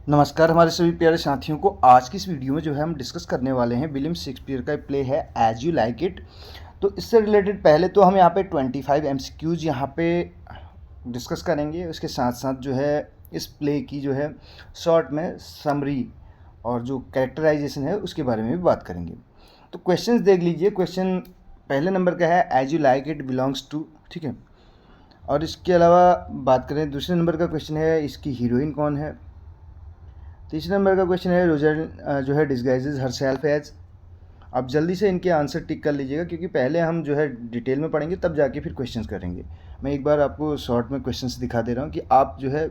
नमस्कार हमारे सभी प्यारे साथियों को। आज की इस वीडियो में जो है हम डिस्कस करने वाले हैं विलियम शेक्सपियर का प्ले है एज यू लाइक इट। तो इससे रिलेटेड पहले तो हम यहाँ पे 25 MCQs यहाँ पे डिस्कस करेंगे। उसके साथ साथ जो है इस प्ले की जो है शॉर्ट में समरी और जो कैरेक्टराइजेशन है उसके बारे में भी बात करेंगे। तो क्वेश्चंस देख लीजिए। क्वेश्चन पहले नंबर का है as you like it belongs to, ठीक है। और इसके अलावा बात करें दूसरे नंबर का क्वेश्चन है इसकी हीरोइन कौन है। तीसरे नंबर का क्वेश्चन है रोजर जो है डिस्गाइजेज हरसेल्फ एज। आप जल्दी से इनके आंसर टिक कर लीजिएगा क्योंकि पहले हम जो है डिटेल में पढ़ेंगे तब जाके फिर क्वेश्चंस करेंगे। मैं एक बार आपको शॉर्ट में क्वेश्चंस दिखा दे रहा हूँ कि आप जो है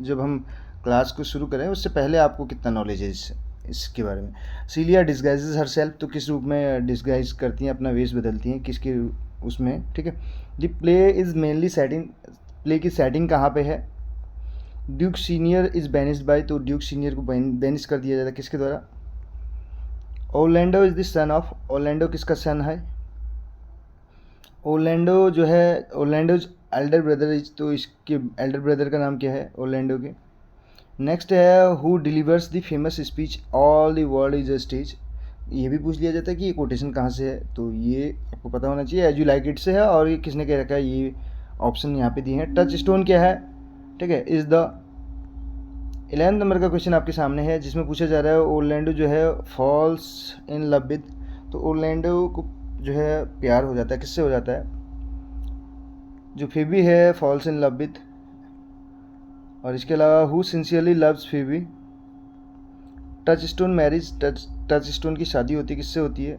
जब हम क्लास को शुरू करें उससे पहले आपको कितना नॉलेज है इसके बारे में। सीलिया डिस्गाइजेज हरसेल्फ, तो किस रूप में डिस्गाइज करती हैं, अपना वेश बदलती हैं, किसके उसमें, ठीक है। The play is mainly setting, play की सेटिंग कहाँ पे है। Duke Senior is banished by, तो ड्यूक सीनियर को बैनिश कर दिया जाता है किसके द्वारा। Orlando is the son of, Orlando किसका सन है। ओरलैंडो जो है ओरलैंडोज एल्डर ब्रदर इज, तो इसके एल्डर ब्रदर का नाम क्या है ओरलैंडो के। नेक्स्ट है who delivers the famous speech all the world is a stage. ये भी पूछ लिया जाता है कि ये कोटेशन कहाँ से है, तो ये आपको पता होना चाहिए एज यू लाइक इट से है। और ये किसने कह रखा है, ये ऑप्शन यहाँ पे दिए हैं। टच स्टोन क्या है, ठीक है, इज़ द। 11 नंबर का क्वेश्चन आपके सामने है जिसमें पूछा जा रहा है ओरलैंडो जो है फॉल्स इन लव विद, तो ओरलैंडो को जो है प्यार हो जाता है, किससे हो जाता है, जो फेबी है फॉल्स इन लव विद। और इसके अलावा who sincerely loves फेबी। Touch stone marriage, touch stone की शादी होती है, किससे होती है,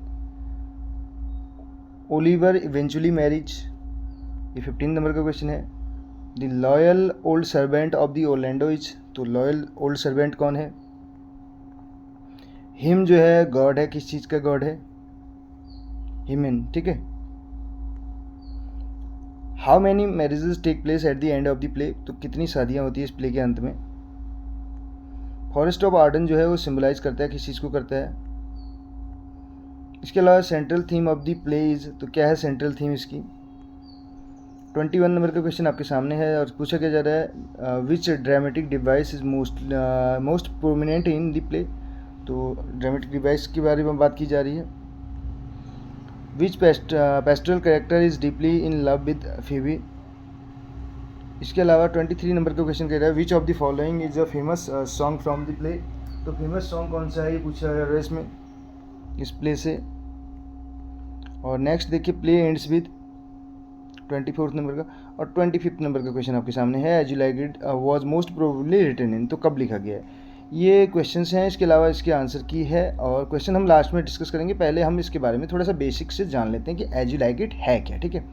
ओलिवर इवेंचुअली मैरिज। ये 15 नंबर का क्वेश्चन है। The loyal old servant of the Orlando is, तो लॉयल ओल्ड सर्वेंट कौन है। हिम जो है गॉड है, किस चीज़ का गॉड है, हिमन, ठीक है। How many marriages take place at the end of the play, तो कितनी शादियाँ होती है इस प्ले के अंत में। फॉरेस्ट ऑफ आर्डन जो है वो सिम्बलाइज करता है, किस चीज़ को करता है। इसके अलावा central theme of the play is, तो क्या है सेंट्रल थीम इसकी। 21 नंबर का क्वेश्चन आपके सामने है और पूछा क्या जा रहा है which dramatic device is most prominent in the play, तो ड्रामेटिक डिवाइस के बारे में बात की जा रही है। Which pastoral character is deeply in love with Phoebe. इसके अलावा 23 नंबर का क्वेश्चन कह रहा है which of the following is a famous song from the play, तो फेमस सॉन्ग कौन सा है ये पूछा जा रहा है इसमें इस प्ले से। और नेक्स्ट देखिए प्ले एंड्स विद 24 नंबर का। और 25 नंबर का क्वेश्चन आपके सामने है as you like it was most probably written in, तो कब लिखा गया है। ये क्वेश्चंस हैं, इसके अलावा इसके आंसर की है और क्वेश्चन हम लास्ट में डिस्कस करेंगे। पहले हम इसके बारे में थोड़ा सा बेसिक से जान लेते हैं कि एज यू लाइक इट है क्या, ठीक है।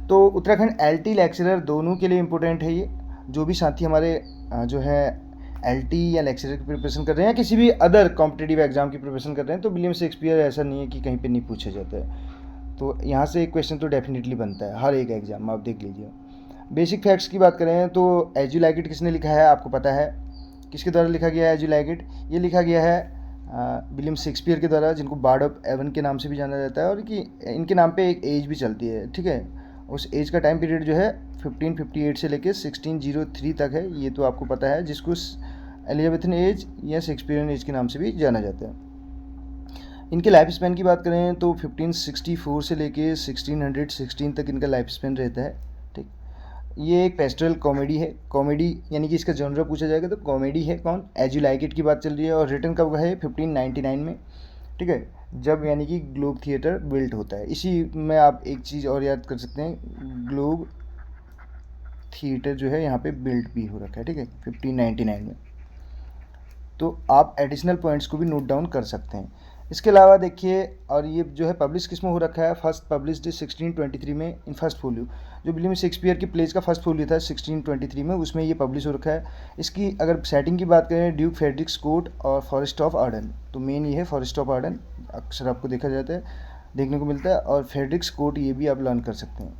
तो उत्तराखंड LT लेक्चरर दोनों के लिए इम्पोर्टेंट है ये। जो भी साथी हमारे जो है LT या लेक्चरर की प्रिपरेशन कर रहे हैं या किसी भी अदर कॉम्पिटेटिव एग्जाम की प्रिपरेशन कर रहे हैं, तो विलियम शेक्सपियर ऐसा नहीं है कि कहीं पे नहीं पूछा जाता है। तो यहाँ से एक क्वेश्चन तो डेफिनेटली बनता है हर एक एग्जाम में, आप देख लीजिए। बेसिक फैक्ट्स की बात करें तो एज यू लाइक इट किसने लिखा है आपको पता है, किसके द्वारा लिखा गया है एज यू लाइक इट। ये लिखा गया है विलियम शेक्सपियर के द्वारा, जिनको बार्ड ऑफ एवन के नाम से भी जाना जाता है। और कि इनके नाम पे एक एज भी चलती है, ठीक है। उस एज का टाइम पीरियड जो है 1558 से लेकर 1603 तक है, ये तो आपको पता है, जिसको एलिजाबेथन एज या शेक्सपियरियन एज के नाम से भी जाना जाता है। इनके लाइफ स्पैन की बात करें तो 1564 से लेके 1616 तक इनका लाइफ स्पैन रहता है, ठीक। ये एक पेस्टरल कॉमेडी है, कॉमेडी यानी कि इसका जॉनर पूछा जाएगा तो कॉमेडी है। कौन, एज यू लाइक इट की बात चल रही है। और रिटर्न कब है 1599 में, ठीक है, जब यानी कि ग्लोब थिएटर बिल्ट होता है। इसी में आप एक चीज़ और याद कर सकते हैं, ग्लोब थिएटर जो है यहाँ पे बिल्ट भी हो रखा है, ठीक है, 1599 में। तो आप एडिशनल पॉइंट्स को भी नोट डाउन कर सकते हैं। इसके अलावा देखिए, और ये जो है पब्लिश किस में हो रखा है, फर्स्ट पब्लिश्ड 1623 में इन फर्स्ट फोलियो। जो विलियम शेक्सपियर की प्लेज का फर्स्ट फोलियो था 1623 में, उसमें ये पब्लिश हो रखा है। इसकी अगर सेटिंग की बात करें ड्यूक फ्रेडरिक्स कोर्ट और फॉरेस्ट ऑफ आर्डन, तो मेन ये है फॉरेस्ट ऑफ आर्डन, अक्सर आपको देखा जाता है, देखने को मिलता है। और फ्रेडरिक्स कोर्ट ये भी आप लर्न कर सकते हैं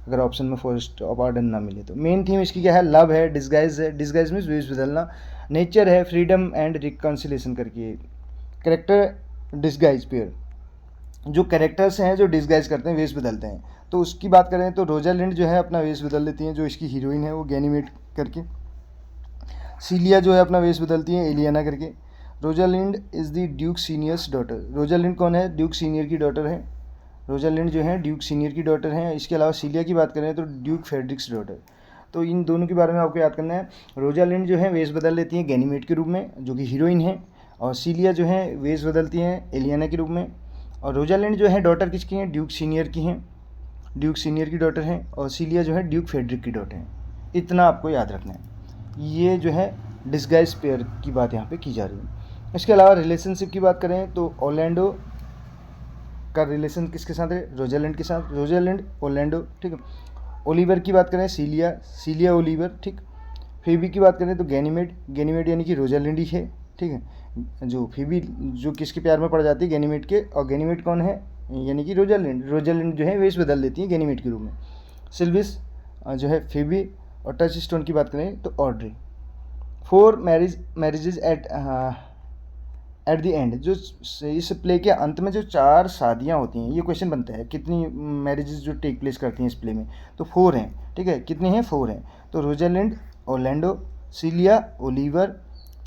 अगर ऑप्शन में फॉरेस्ट ऑफ आर्डन ना मिले तो। मेन थीम इसकी क्या है, लव है, डिस्गाइज है, डिस्गाइज मीन्स वेश बदलना, नेचर है, फ्रीडम एंड रिकॉन्सिलेशन करके। करेक्टर डिस्गाइज पेयर, जो कैरेक्टर्स हैं जो डिस्गाइज करते हैं, वेश बदलते हैं। तो उसकी बात करें तो रोजालिंड जो है अपना वेश बदल लेती हैं, जो इसकी हीरोइन है वो गैनीमेट करके। सीलिया जो है अपना वेश बदलती है एलियाना करके। Rosalind is the Duke seniors daughter. Rosalind कौन है? ड्यूक सीनियर की डॉटर है। रोजालिंड जो है ड्यूक सीनियर की डॉटर है। इसके अलावा सीलिया की बात करें तो ड्यूक फेडरिक्स डॉटर। तो इन दोनों के बारे में आपको याद करना है। रोजालिंड जो है वेश बदल लेती हैं गैनीमेड के रूप में, जो कि हीरोइन है, और सीलिया जो है वेश बदलती हैं एलियाना के रूप में। और रोजालिंड जो है डॉटर किसकी हैं? ड्यूक सीनियर की हैं, ड्यूक सीनियर की डॉटर हैं। और सीलिया जो है ड्यूक फेडरिक की डॉटर हैं। इतना आपको याद रखना है। ये जो है डिस्गाइज पेयर की बात यहाँ पे की जा रही है। इसके अलावा रिलेशनशिप की बात करें तो ऑर्लैंडो का रिलेशन किसके साथ है? रोजालिंड के साथ। रोजालिंड ऑर्लैंडो, ठीक है। ओलिवर की बात करें सीलिया, सीलिया ओलिवर, ठीक। फेबी की बात करें तो गैनीमेड, गैनीमेड यानी कि रोजालिंड ही है, ठीक है। जो फेबी जो किसके प्यार में पड़ जाती है? गैनीमेड के। और गैनीमेड कौन है? यानी कि रोजालिंड। रोजालिंड जो है वेश बदल देती है गैनीमेड के रूप में। सिल्विस जो है फेबी। और टच स्टोन की बात करें तो Audrey. 4 marriages at the and, जो इस प्ले के अंत में जो 4 शादियाँ होती हैं, ये क्वेश्चन बनता है कितनी मैरिजेज जो टेक प्लेस करती हैं इस प्ले में, तो 4 हैं, ठीक है। कितनी हैं? 4 हैं। तो रोजालिंड, ऑर्लैंडो, सीलिया, ओलिवर,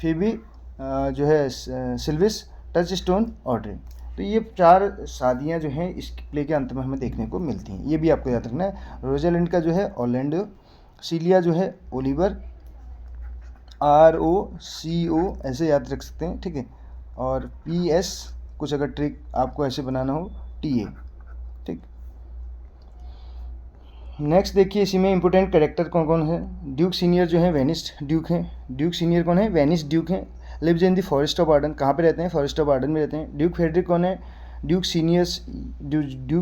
फेबी, जो है सिल्विस, टच स्टोन, ऑड्री। तो ये 4 शादियाँ जो हैं इस प्ले के अंत में हमें देखने को मिलती हैं। ये भी आपको याद रखना है। रोजालिंड का जो है ऑर्लैंडो, सीलिया जो है ओलिवर, ROCO ऐसे याद रख सकते हैं, ठीक है। और PS कुछ अगर ट्रिक आपको ऐसे बनाना हो TA, ठीक। नेक्स्ट देखिए इसी में इंपॉर्टेंट कैरेक्टर कौन कौन है। ड्यूक सीनियर जो है वेनिस ड्यूक हैं। ड्यूक सीनियर कौन है? वेनिस ड्यूक हैं। Lives in the forest of Arden, कहाँ पे रहते हैं? फॉरेस्ट ऑफ आर्डन में रहते हैं। ड्यूक फेडरिक कौन है? ड्यूक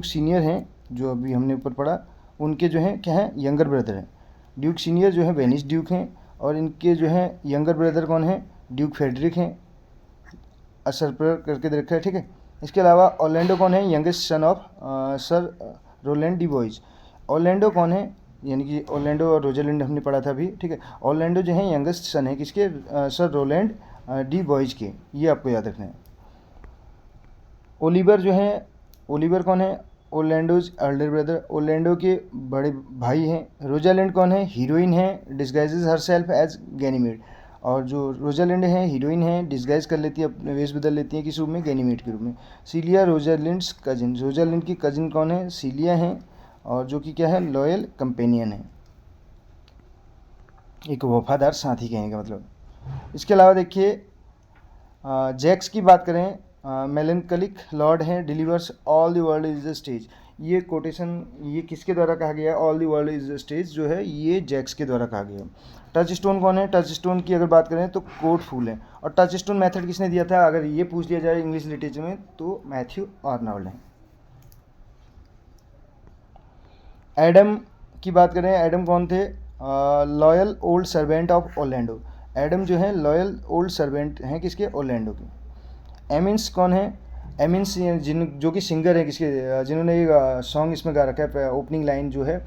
सीनियर हैं, जो अभी हमने ऊपर पढ़ा, उनके जो हैं क्या हैं? यंगर ब्रदर हैं। ड्यूक सीनियर जो है वेनिस ड्यूक हैं, और इनके जो है यंगर ब्रदर कौन है? ड्यूक फेडरिक हैं। असर पर करके देखा है, ठीक है। इसके अलावा ऑर्लैंडो कौन है? Youngest son of Sir Rowland de Boys. Orlando कौन है? यानी कि ऑर्लैंडो और रोजालिंड हमने पढ़ा था अभी, ठीक है। ऑर्लैंडो जो है यंगेस्ट सन है किसके? सर रोलैंड डी बॉयज के। ये आपको याद रखना है। ओलिवर जो है, ओलिवर कौन है? ऑर्लैंडोज एल्डर ब्रदर, ऑर्लैंडो के बड़े भाई हैं। रोजालिंड कौन है? हीरोइन है, डिस्गाइजेज हरसेल्फ एज गैनीमेड। और जो रोजालिंड है हीरोइन है, डिस्गाइज कर लेती है, अपने वेश बदल लेती है किस रूप में? गैनीमेड के रूप में। सीलिया रोजालिंड्स कजिन, रोजालिंड की कजिन कौन है? सीलिया हैं, और जो कि क्या है? लॉयल कंपेनियन है, एक वफादार साथी कहने का मतलब। इसके अलावा देखिए जैक्स की बात करें, मेलनकलिक लॉर्ड हैं, delivers all the world is the stage. ये कोटेशन ये किसके द्वारा कहा गया है? All the world is the stage जो है ये जैक्स के द्वारा कहा गया है। टच स्टोन कौन है? टच स्टोन की अगर बात करें तो कोट फूल है। और टच स्टोन मेथड किसने दिया था? अगर ये पूछ लिया जाए इंग्लिश लिटरेचर में तो मैथ्यू आर्नोल्ड है। एडम की बात करें, एडम कौन थे? Loyal old servant of Orlando. Adam जो है लॉयल ओल्ड सर्वेंट हैं किसके? ऑर्लैंडो के। एमिन्स कौन है? एमिन्स जो कि सिंगर है किसके? जिन्होंने एक सॉन्ग इसमें गा रखा है, ओपनिंग लाइन जो है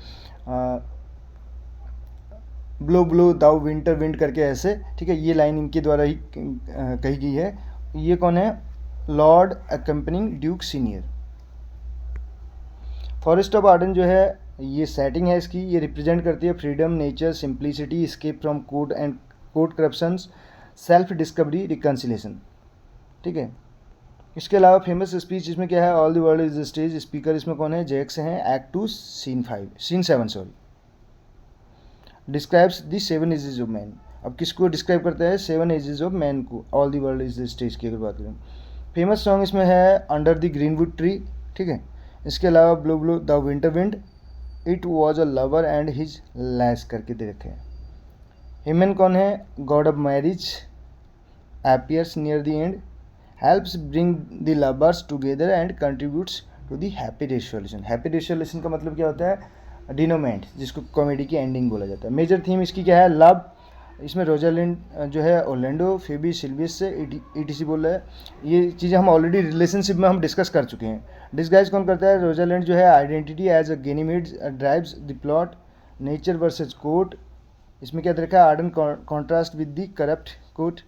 ब्लो ब्लो दाउ विंटर विंड करके ऐसे, ठीक है। ये लाइन इनके द्वारा ही कही गई है। ये कौन है? Lord accompanying Duke senior. Forest of Ardern जो है ये सेटिंग है इसकी, ये रिप्रेजेंट करती है freedom, nature, simplicity, escape from court and court corruptions, self discovery, reconciliation, ठीक है। इसके अलावा फेमस स्पीच इसमें क्या है? All the world is the stage. Speaker इसमें कौन है? जैक्स हैं। Act 2 scene 7 sorry. Describes the 7 ages of man. अब किसको डिस्क्राइब करता है? 7 एजेस ऑफ मैन को, all the world is the stage की अगर बात करें। फेमस सॉन्ग इसमें है अंडर द ग्रीनवुड ट्री, ठीक है। इसके अलावा blow blow the winter wind, it was a lover and his lass करके दे रखे हैं। हिमन कौन है? God of marriage, appears near the end, helps bring the lovers together and contributes to the happy resolution. Happy resolution का मतलब क्या होता है? डिनोमेंट, जिसको कॉमेडी की एंडिंग बोला जाता है। मेजर थीम इसकी क्या है? लव। इसमें रोजालिंड जो है ऑर्लैंडो, फेबी, सिल्वियस से ETC बोल रहा है। ये चीज़ें हम ऑलरेडी रिलेशनशिप में हम डिस्कस कर चुके हैं। डिस्गाइज कौन करता है? रोजालिंड जो है identity as a Ganymede drives the plot, nature versus court. इसमें क्या देखा है? Arden contrast with the corrupt court.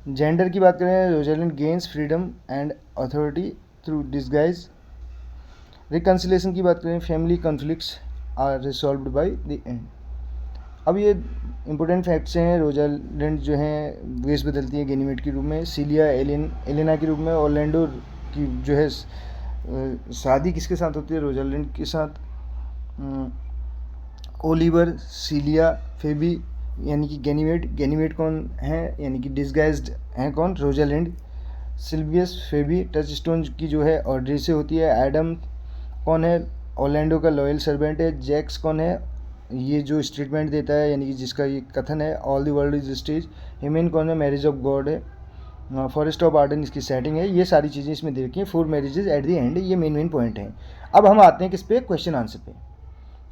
Gender की बात करें, Rosalind gains freedom and authority through disguise. Reconciliation की बात करें, family conflicts are resolved by the end. अब ये इंपॉर्टेंट फैक्ट्स हैं, रोजालिंड जो है वेश बदलती है गैनीमेड के रूप में, सीलिया एलेना के रूप में, ऑरलैंडो की जो है शादी किसके साथ होती है, रोजालिंड के साथ, ओलिवर, सीलिया, फेबी यानी कि गैनीमेड कौन है यानी कि डिस्गाइज्ड हैं कौन, रोजालिंड, सिल्वियस, फेबी, टचस्टोन की जो है ऑड्री से होती है, एडम कौन है, ऑरलैंडो का लॉयल सर्वेंट है, जैक्स कौन है, ये जो स्टेटमेंट देता है यानी कि जिसका ये कथन है, all the world is stage, Hymen कौन है, मैरिज ऑफ गॉड है, फॉरेस्ट ऑफ आर्डन इसकी सेटिंग है, ये सारी चीज़ें इसमें दे रखी हैं, 4 मैरिजेज एट द एंड, ये मेन पॉइंट हैं। अब हम आते हैं किस पे, क्वेश्चन आंसर पे।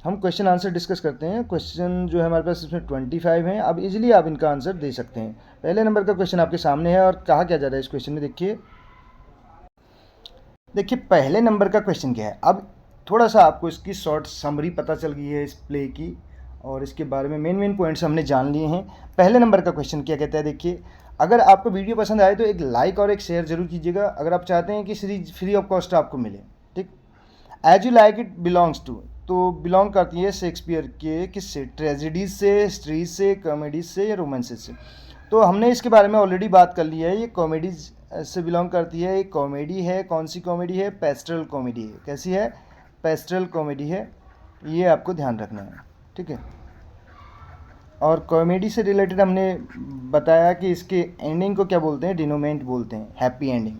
हम क्वेश्चन आंसर डिस्कस करते हैं। क्वेश्चन जो है हमारे पास इसमें 25 हैं। अब इजीली आप इनका आंसर दे सकते हैं। पहले नंबर का क्वेश्चन आपके सामने है और कहा क्या जा रहा है इस क्वेश्चन में, देखिए पहले नंबर का क्वेश्चन क्या है। अब थोड़ा सा आपको इसकी शॉर्ट समरी पता चल गई है इस प्ले की, और इसके बारे में मेन पॉइंट्स हमने जान लिए हैं। पहले नंबर का क्वेश्चन क्या कहता है, देखिए अगर आपको वीडियो पसंद आए तो एक लाइक और एक शेयर जरूर कीजिएगा, अगर आप चाहते हैं कि सीरीज फ्री ऑफ कॉस्ट आपको मिले। ठीक, as you like it belongs to, तो बिलोंग करती है शेक्सपियर के किससे, ट्रेजेडीज से, हिस्ट्रीज से, कॉमेडीज से या रोमांसेस से। तो हमने इसके बारे में ऑलरेडी बात कर ली है, ये कॉमेडीज से बिलोंग करती है। एक कॉमेडी है, कौन सी कॉमेडी है, पेस्ट्रल कॉमेडी है। कैसी है, पेस्ट्रल कॉमेडी है, ये आपको ध्यान रखना है। ठीक है, और कॉमेडी से रिलेटेड हमने बताया कि इसके एंडिंग को क्या बोलते हैं, डिनोमेंट बोलते हैं, हैप्पी एंडिंग।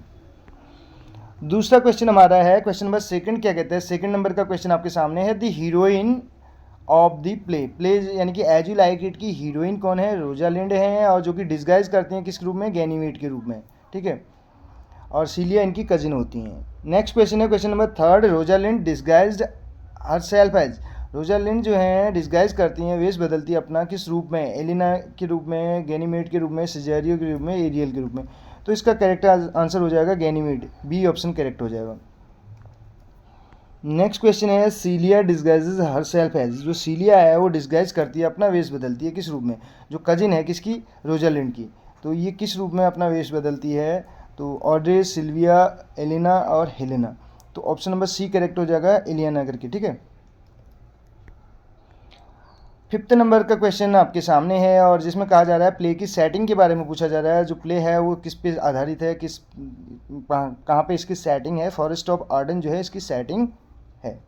दूसरा क्वेश्चन हमारा है क्वेश्चन नंबर सेकंड, क्या कहते हैं, सेकंड नंबर का क्वेश्चन आपके सामने है, the heroine of the play यानी कि एज यू लाइक इट की हीरोइन कौन है, रोजालिंड है, और जो कि डिस्गाइज करती हैं किस रूप में, गैनीमेड के रूप में। ठीक है, और सीलिया इनकी कजिन होती हैं। नेक्स्ट क्वेश्चन है question number third, Rosalind disguised herself as, Rosalind जो है डिस्गाइज करती हैं, वेश बदलती है अपना किस रूप में, एलिना के रूप में, गैनीमेड के रूप में, सिजेरियो के रूप में, एरियल के रूप में। तो इसका करेक्ट आंसर हो जाएगा गैनीमेड, बी ऑप्शन करेक्ट हो जाएगा। नेक्स्ट क्वेश्चन है, सीलिया डिस्गाइजेज हरसेल्फ एज, जो सीलिया है वो डिस्गाइज करती है, अपना वेश बदलती है किस रूप में, जो कजिन है किसकी, रोजालिंड की। तो ये किस रूप में अपना वेश बदलती है, तो ऑड्रे, सिल्विया, एलिना और हेलेना। तो ऑप्शन नंबर सी करेक्ट हो जाएगा, एलियाना करके। ठीक है, फिफ्थ नंबर का क्वेश्चन आपके सामने है और जिसमें कहा जा रहा है प्ले की सेटिंग के बारे में पूछा जा रहा है। जो प्ले है वो किस पे आधारित है, किस कहाँ पे इसकी सेटिंग है, फॉरेस्ट ऑफ आर्डन जो है इसकी सेटिंग है।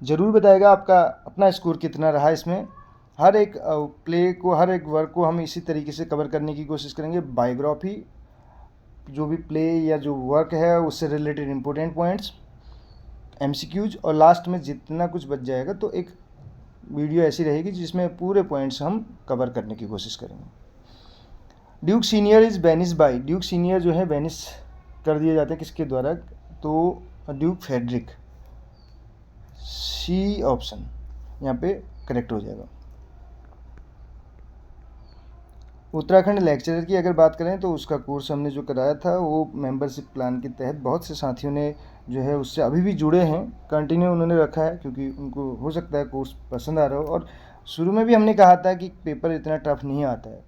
ज़रूर बताएगा आपका अपना स्कोर कितना रहा इसमें। हर एक प्ले को, हर एक वर्क को हम इसी तरीके से कवर करने की कोशिश करेंगे। बायोग्राफी, जो भी प्ले या जो वर्क है उससे रिलेटेड इंपॉर्टेंट पॉइंट्स, एमसीक्यूज, और लास्ट में जितना कुछ बच जाएगा तो एक वीडियो ऐसी रहेगी जिसमें पूरे पॉइंट्स हम कवर करने की कोशिश करेंगे। Duke Senior is banish by, Duke Senior जो है बैनिश कर दिए जाते हैं किसके द्वारा, तो ड्यूक फेडरिक, सी ऑप्शन यहाँ पे करेक्ट हो जाएगा। उत्तराखंड लेक्चरर की अगर बात करें तो उसका कोर्स हमने जो कराया था वो मेंबरशिप प्लान के तहत बहुत से साथियों ने जो है उससे अभी भी जुड़े हैं, कंटिन्यू उन्होंने रखा है क्योंकि उनको हो सकता है कोर्स पसंद आ रहा हो। और शुरू में भी हमने कहा था कि पेपर इतना टफ नहीं आता है,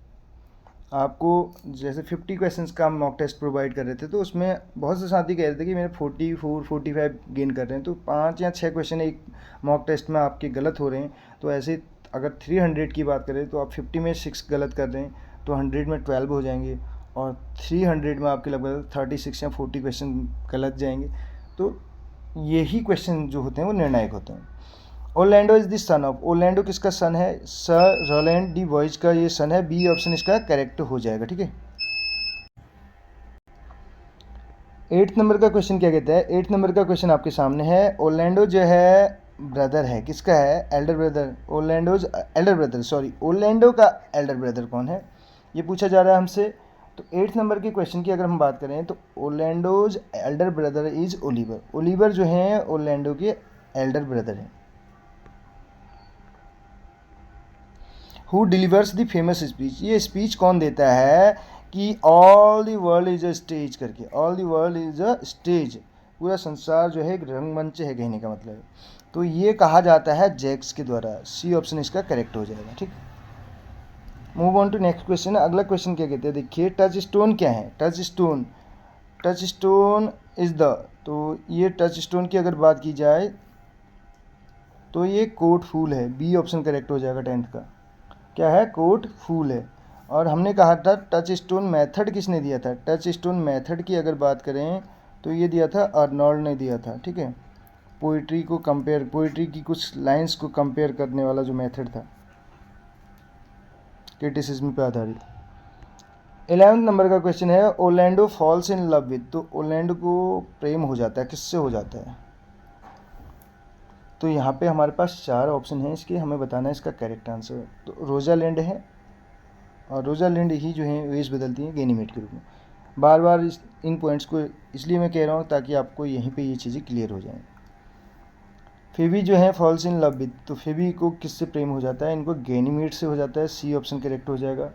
आपको जैसे 50 क्वेश्चंस का हम मॉक टेस्ट प्रोवाइड कर रहे थे तो उसमें बहुत से साथी कह रहे थे कि मेरे 44-45 गेन कर रहे हैं, तो 5 या 6 क्वेश्चन एक मॉक टेस्ट में आपके गलत हो रहे हैं। तो ऐसे अगर 300 की बात करें तो आप 50 में 6 गलत कर रहे हैं तो 100 में 12 हो जाएंगे, और 300 में आपके लगभग 36 या 40 क्वेश्चन गलत जाएंगे। तो यही क्वेश्चन जो होते हैं वो निर्णायक होते हैं। Orlando is the son of, Orlando किसका सन है, सर रोलैंड डी वॉइस का ये सन है, बी ऑप्शन इसका करेक्ट हो जाएगा। ठीक है, 8th नंबर का क्वेश्चन क्या कहता है, 8th नंबर का क्वेश्चन आपके सामने है। ओरलैंडो जो है ब्रदर है, किसका है, elder brother, Orlando's elder brother, sorry Orlando का एल्डर ब्रदर कौन है, ये पूछा जा रहा है हमसे। तो 8th नंबर के क्वेश्चन की अगर हम बात करें तो Orlando's elder brother is Oliver, Oliver जो है ओरलैंडो के एल्डर ब्रदर हैं। Who delivers the famous speech, ये स्पीच कौन देता है कि all the world is a stage करके, all the world is a stage, पूरा संसार जो है एक रंगमंच है कहने का मतलब है। तो ये कहा जाता है जैक्स के द्वारा, सी ऑप्शन इसका करेक्ट हो जाएगा। ठीक, move on to next question. अगला क्वेश्चन क्या कहते हैं, देखिए टच स्टोन क्या है, Touchstone, Touchstone is the, तो ये टच स्टोन की अगर बात की जाए तो ये कोट फूल है, बी ऑप्शन करेक्ट हो जाएगा 10th का। क्या है, कोट फूल है। और हमने कहा था टच स्टोन मेथड किसने दिया था, टच स्टोन मेथड की अगर बात करें तो ये दिया था अर्नोल्ड ने दिया था, ठीक है। पोइट्री को कंपेयर, पोइट्री की कुछ लाइंस को कंपेयर करने वाला जो मेथड था, क्रिटिसिज्म पे आधारित। 11वें नंबर का क्वेश्चन है, ओलैंडो फॉल्स इन लव विद, तो ओलैंडो को प्रेम हो जाता है, किससे हो जाता है। तो यहाँ पे हमारे पास 4 ऑप्शन हैं इसके, हमें बताना है इसका करेक्ट आंसर। तो रोजालिंड है, और रोजालिंड ही जो है वेश बदलती है गैनीमेड के रूप में। बार बार इन पॉइंट्स को इसलिए मैं कह रहा हूँ ताकि आपको यहीं पे ये चीज़ें क्लियर हो जाएं। फेबी जो है फॉल्स इन लव विद, तो फेबी को किससे प्रेम हो जाता है, इनको गैनीमेड से हो जाता है, सी ऑप्शन करेक्ट हो जाएगा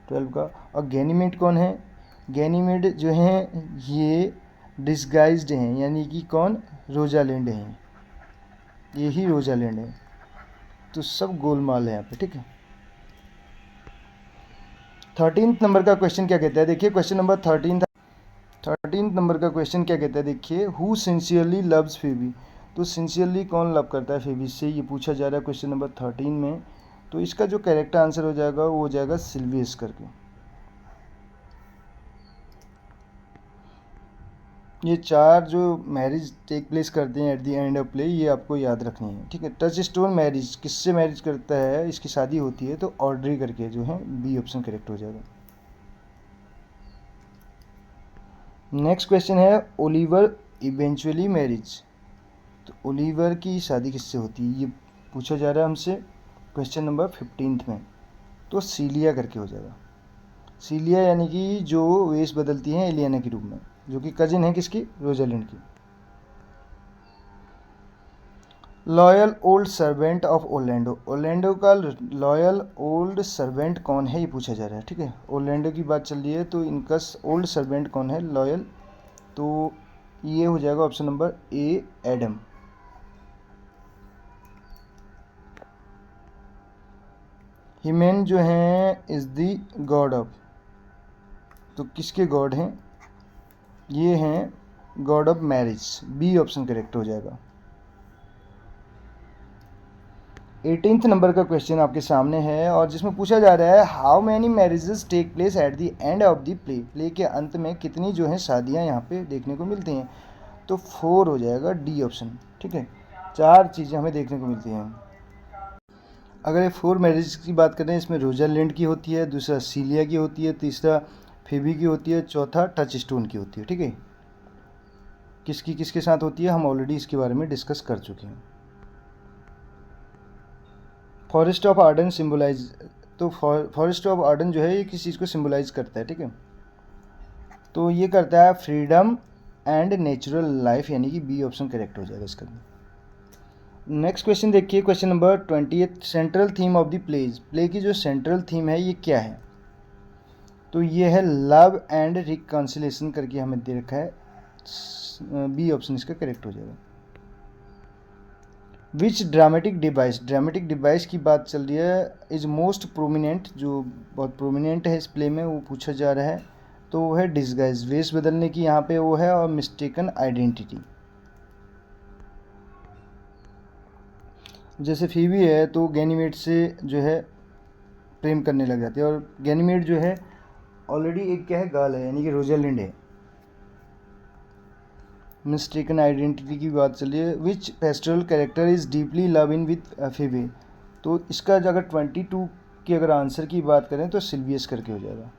12 का। और गैनीमेड कौन है, गैनीमेड जो हैं ये डिस्गाइज्ड हैं, यानी कि कौन, रोजालिंड हैं, यही रोजालिंड है। तो सब गोलमाल है यहाँ पे, ठीक है। 13 नंबर का क्वेश्चन क्या कहता है, देखिए क्वेश्चन नंबर 13 नंबर का क्वेश्चन क्या कहता है, देखिए हु सिंसियरली लव्स फेबी, तो सिंसियरली कौन लव करता है फेबी से, ये पूछा जा रहा है क्वेश्चन नंबर 13 में। तो इसका जो करेक्ट आंसर हो जाएगा वो हो जाएगा सिल्वियस करके। ये 4 जो मैरिज टेक प्लेस करते हैं eight the end of play, ये आपको याद रखनी है, ठीक है। टच स्टोन मैरिज किससे मैरिज करता है, इसकी शादी होती है, तो ऑड्री करके जो है बी ऑप्शन करेक्ट हो जाएगा। नेक्स्ट क्वेश्चन है, ओलिवर इवेंचुअली मैरिज, तो ओलिवर की शादी किससे होती है, ये पूछा जा रहा है हमसे क्वेश्चन नंबर 15 में। तो सीलिया करके हो जाएगा, सीलिया यानी कि जो वेश बदलती हैं एलियाना के रूप में, जो कि कजिन है किसकी, रोजालिंड की। Loyal old servant of Orlando, Orlando का लॉयल ओल्ड सर्वेंट कौन है, ये पूछा जा रहा है, ठीक है। ओरलैंडो की बात चल रही है, तो इनका ओल्ड सर्वेंट कौन है, लॉयल, तो ये हो जाएगा ऑप्शन नंबर ए, एडम। हिमेन जो हैं इज द गॉड ऑफ, तो किसके गॉड हैं, ये हैं god of marriage, B option correct हो जाएगा। 18th नंबर का क्वेश्चन आपके सामने है, और जिसमें पूछा जा रहा है how many marriages take place at the end of the play, play के अंत में कितनी जो है शादियां यहाँ पे देखने को मिलती हैं, तो 4 हो जाएगा डी ऑप्शन, ठीक है। 4 चीज़ें हमें देखने को मिलती हैं। अगर ये 4 मैरिज की बात करें, इसमें रोजालिंड की होती है, दूसरा सीलिया की होती है, तीसरा फेबी की होती है, चौथा टच स्टोन की होती है, ठीक है। किसकी किसके साथ होती है हम ऑलरेडी इसके बारे में डिस्कस कर चुके हैं। फॉरेस्ट ऑफ आर्डन सिम्बलाइज, तो फॉरेस्ट ऑफ आर्डन जो है ये किस चीज़ को सिम्बलाइज करता है, ठीक है। तो ये करता है फ्रीडम एंड नेचुरल लाइफ, यानी कि बी ऑप्शन करेक्ट हो जाएगा इसका। नेक्स्ट क्वेश्चन देखिए, question number 28, central theme of the plays, play की जो सेंट्रल थीम है ये क्या है, तो ये है लव एंड रिकॉन्सिलेशन करके हमें दे रखा है, बी ऑप्शन इसका करेक्ट हो जाएगा। विच ड्रामेटिक डिवाइस, ड्रामेटिक डिवाइस की बात चल रही है, इज मोस्ट प्रोमिनेंट, जो बहुत प्रोमिनेंट है इस प्ले में वो पूछा जा रहा है, तो वो है डिस्गाइज, वेश बदलने की यहाँ पे वो है, और मिस्टेकन आइडेंटिटी। जैसे फीबी है तो गैनीमेड से जो है प्रेम करने लग जाती है, और गैनीमेड जो है ऑलरेडी एक क्या है, गर्ल है, यानी कि रोजालिंड है। मिस्टेकन आइडेंटिटी की बात चल रही है, which pastoral character is deeply love in with Phoebe, तो इसका अगर 22 की अगर आंसर की बात करें तो सिल्वियस करके हो जाएगा।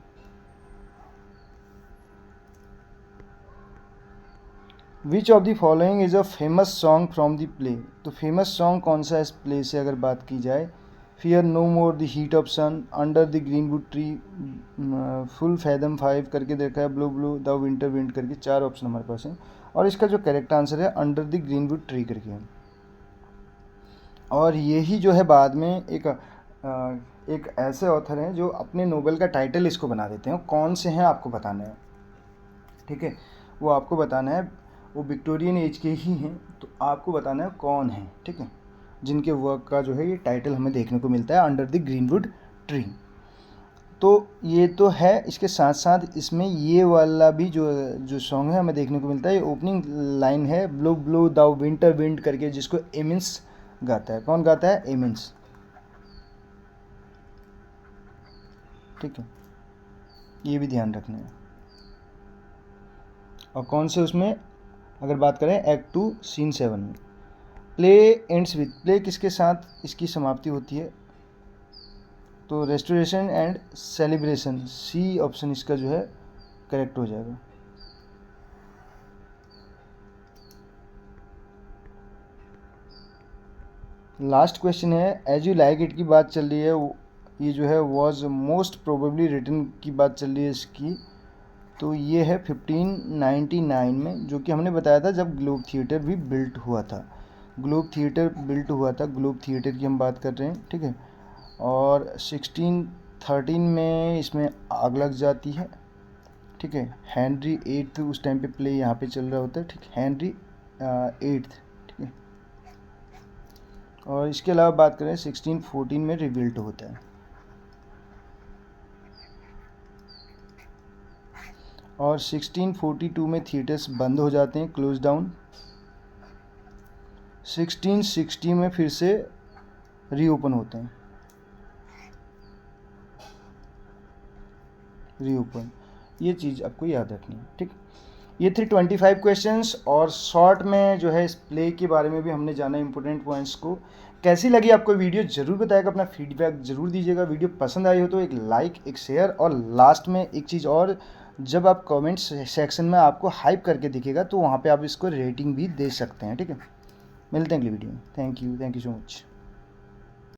विच of the following is a famous song from the play, तो फेमस सॉन्ग कौन सा है इस प्ले से अगर बात की जाए, fear no more, the heat of sun, under the greenwood tree, full fathom 5 करके देखा है, blue blue the winter wind करके, 4 ऑप्शन हमारे पास हैं, और इसका जो करेक्ट आंसर है अंडर द ग्रीनवुड ट्री करके है। और यही जो है बाद में एक ऐसे ऑथर हैं जो अपने नोबेल का टाइटल इसको बना देते हैं, कौन से हैं आपको बताना है, ठीक है, वो आपको बताना है, वो विक्टोरियन एज के ही हैं, तो आपको बताना है कौन है, ठीक है, जिनके वर्क का जो है ये टाइटल हमें देखने को मिलता है अंडर द ग्रीनवुड ट्री। तो ये तो है, इसके साथ साथ इसमें ये वाला भी जो सॉन्ग है हमें देखने को मिलता है, ये ओपनिंग लाइन है, blue blue the winter wind करके, जिसको एमिन्स गाता है, कौन गाता है, एमिन्स। ठीक है, ये भी ध्यान रखना है। और कौन से उसमें अगर बात करें एक्ट 2 सीन 7 में, प्ले एंड्स विथ, प्ले किसके साथ इसकी समाप्ति होती है, तो restoration and celebration, C option इसका जो है करेक्ट हो जाएगा। लास्ट क्वेश्चन है, एज यू लाइक इट की बात चल रही है, ये जो है वॉज मोस्ट प्रोबेबली रिटन की बात चल रही है इसकी, तो ये है 1599 में, जो कि हमने बताया था जब ग्लोब थिएटर भी बिल्ट हुआ था। ग्लोब थिएटर बिल्ट हुआ था, ग्लोब थिएटर की हम बात कर रहे हैं, ठीक है। और 1613 में इसमें आग लग जाती है, ठीक है। हेनरी 8 उस टाइम पे प्ले यहाँ पे चल रहा होता है, ठीक, हेनरी 8, ठीक है। और इसके अलावा बात करें 1614 में रिबिल्ट होता है। और 1642 में थिएटर्स बंद हो जाते हैं, क्लोज डाउन। 1660 में फिर से रीओपन होते हैं, रीओपन। ये चीज़ आपको याद रखनी है, ठीक। ये थे 25 क्वेश्चंस, और शॉर्ट में जो है इस प्ले के बारे में भी हमने जाना इंपॉर्टेंट पॉइंट्स को। कैसी लगी आपको वीडियो ज़रूर बताएगा, अपना फीडबैक ज़रूर दीजिएगा। वीडियो पसंद आई हो तो एक लाइक, एक शेयर, और लास्ट में एक चीज़ और, जब आप कमेंट सेक्शन में आपको हाइप करके दिखेगा तो वहाँ पे आप इसको रेटिंग भी दे सकते हैं, ठीक है। मिलते हैं अगली वीडियो में। Thank you so much.